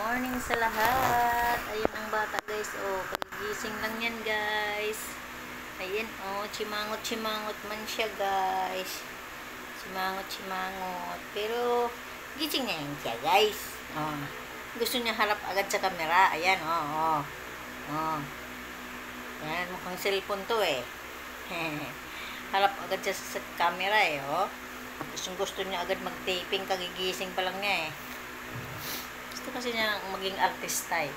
morning sa lahat. Ayun ang bata guys. Oh, pagigising lang yan guys. Ayun oh, chimangot man siya guys. Chimangot. Pero gising na yan siya guys. Oh, gusto niya harap agad sa camera. Ayan oh. Ayan, mukhang cellphone to eh. Harap agad siya sa camera eh oh. Gusto niya agad mag-taping, kagigising pa lang niya eh. Gusto kasi niya maging artista eh.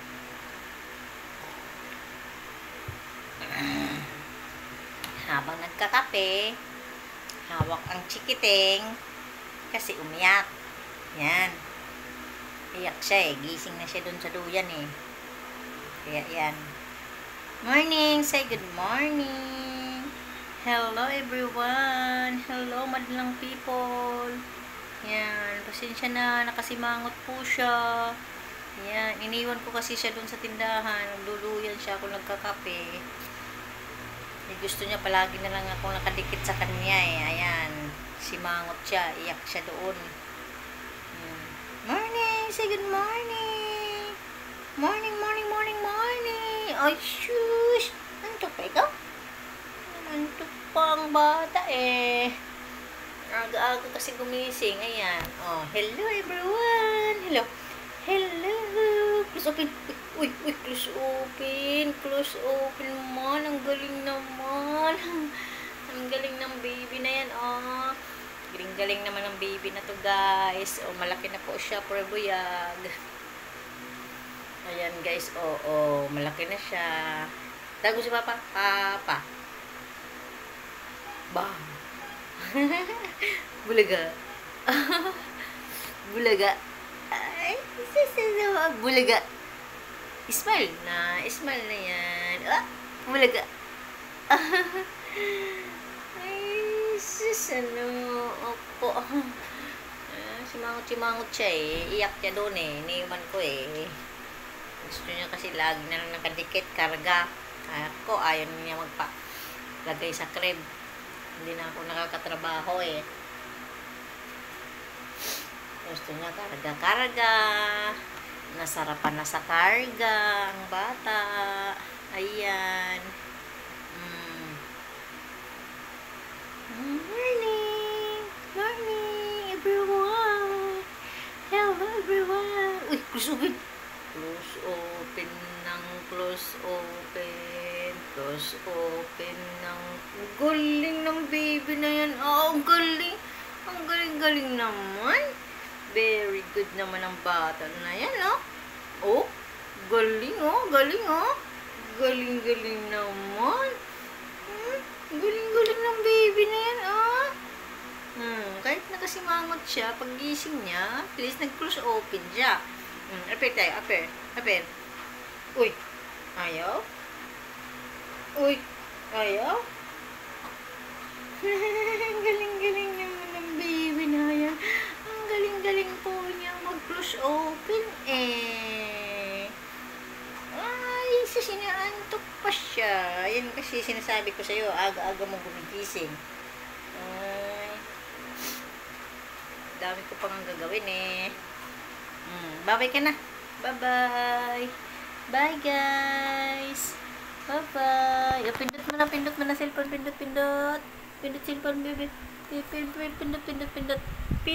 Habang nagkakape, hawak ang chikiting kasi umiyak. Yan. Iyak siya eh. Gising na siya dun sa duyan eh. Kaya yan. Morning! Say good morning! Hello everyone! Hello madlang people! Yan, pasensya na, nakasimangot po siya. Yan, iniwan ko kasi siya dun sa tindahan. Luluyan siya ako nagkakape. Gusto niya palagi na lang ako nakadikit sa kanya eh. Ayan, simangot siya, iyak siya doon. Morning! Say good morning! Morning! Ay, shush! Antok pa ikaw? Antok pa ang bata eh. Aga-aga kasi gumising. Ayan. Oh, hello everyone. Hello. Close open. Uy, close open man. Ang galing naman. Ang galing ng baby na yan. Oh. Galing naman ng baby na to, guys. Oh, malaki na po siya, prebuyag. Ayan, guys. Oh, malaki na siya. Tago si Papa. Papa. Bang. Bulaga. Ay, bulaga. Smile na yan. Bulaga. Ay, sis, opo. Simangot siya eh. Iyak siya doon eh. Iniwan ko eh. Gusto niya kasi lagi na lang nakadikit, karga. Ako, ayaw niya magpa-lagay sa crib. Hindi na ako nakakatrabaho eh. Gusto niya karga. Nasarapan na sa karga ang bata. Ayan. Morning everyone. Hello everyone. Uy, close open ng galing ng baby na yan. Oh, ang galing naman. Very good naman ang bata na yan, oh. Oh, galing naman. Galing ng baby na yan, oh. Kahit nakasimangot siya, pag gising niya, at least nag-close open siya. Aper tayo, aper. Uy, ayaw? Galing naman ng baby na yan. Ang galing po niya mag-close open eh. Ay, sinaantok pa siya. Yan kasi sinasabi ko sa'yo, aga-aga mo gumigising. Ay, dami ko pang gagawin eh. Bye-bye ka na. Bye-bye. Bye guys. Bye-bye. Pindot mo na cellphone. Pindot cellphone, baby. Pindot.